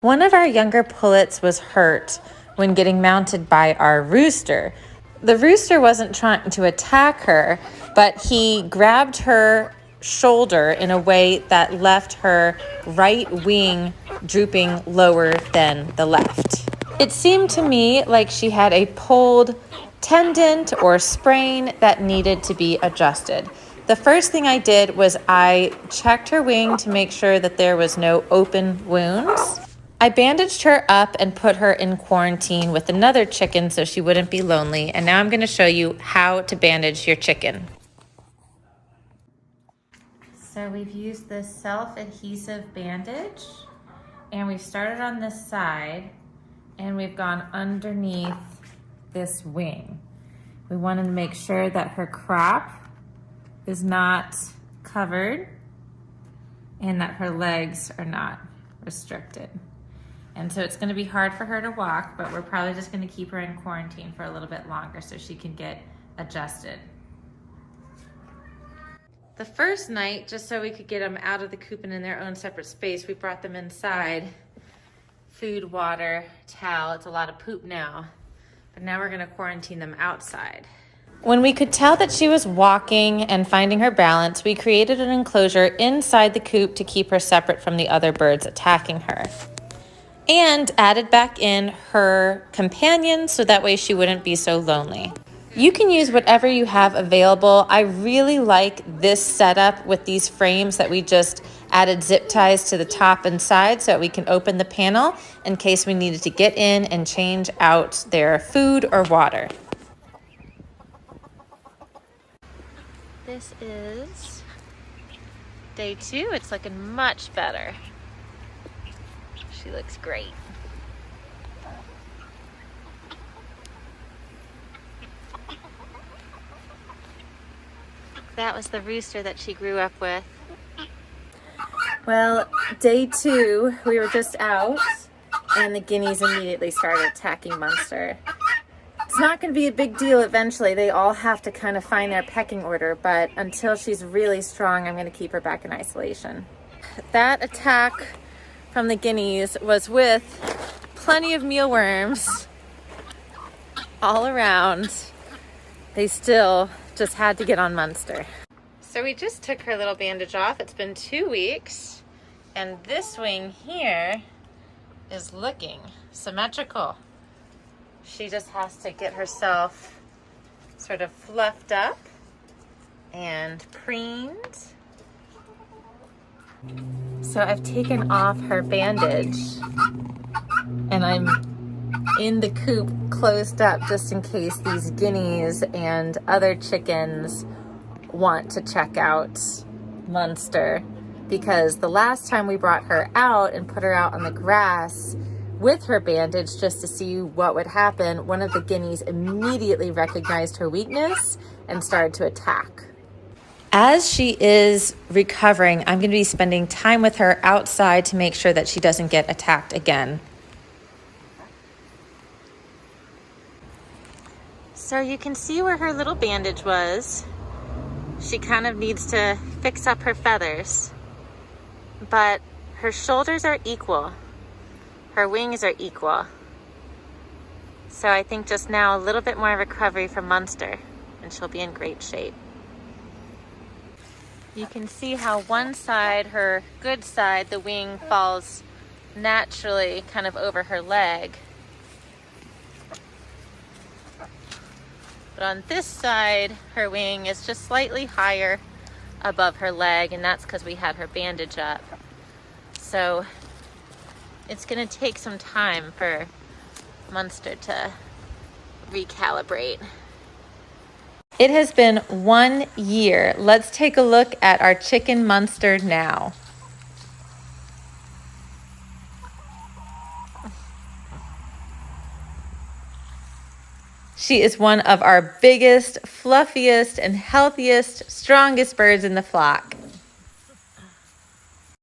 One of our younger pullets was hurt when getting mounted by our rooster. The rooster wasn't trying to attack her, but he grabbed her shoulder in a way that left her right wing drooping lower than the left. It seemed to me like she had a pulled tendon or sprain that needed to be adjusted. The first thing I did was I checked her wing to make sure that there was no open wounds. I bandaged her up and put her in quarantine with another chicken so she wouldn't be lonely. And now I'm going to show you how to bandage your chicken. So we've used this self-adhesive bandage, and we've started on this side and we've gone underneath this wing. We wanted to make sure that her crop is not covered and that her legs are not restricted. And so it's going to be hard for her to walk, but we're probably just going to keep her in quarantine for a little bit longer so she can get adjusted. The first night, just so we could get them out of the coop and in their own separate space, we brought them inside. Food, water, towel. It's a lot of poop now. But now we're going to quarantine them outside. When we could tell that she was walking and finding her balance, we created an enclosure inside the coop to keep her separate from the other birds attacking her. And added back in her companion so that way she wouldn't be so lonely. You can use whatever you have available. I really like this setup with these frames that we just added zip ties to the top and side so that we can open the panel in case we needed to get in and change out their food or water. This is day 2. It's looking much better. She looks great. That was the rooster that she grew up with. Well, day 2, we were just out and the guineas immediately started attacking Munster. It's not going to be a big deal eventually. They all have to kind of find their pecking order, but until she's really strong, I'm going to keep her back in isolation. That attack from the guineas was with plenty of mealworms all around. They still just had to get on Munster. So we just took her little bandage off. It's been 2 weeks, and this wing here is looking symmetrical. She just has to get herself sort of fluffed up and preened. So I've taken off her bandage and I'm in the coop closed up just in case these guineas and other chickens want to check out Munster, because the last time we brought her out and put her out on the grass with her bandage just to see what would happen, one of the guineas immediately recognized her weakness and started to attack. As she is recovering, I'm going to be spending time with her outside to make sure that she doesn't get attacked again. So you can see where her little bandage was. She kind of needs to fix up her feathers, but her shoulders are equal. Her wings are equal. So I think just now a little bit more recovery from Munster and she'll be in great shape. You can see how one side, her good side, the wing falls naturally kind of over her leg. But on this side, her wing is just slightly higher above her leg, and that's because we had her bandage up. So it's going to take some time for Munster to recalibrate. It has been 1 year. Let's take a look at our chicken Munster now. She is one of our biggest, fluffiest, and healthiest, strongest birds in the flock.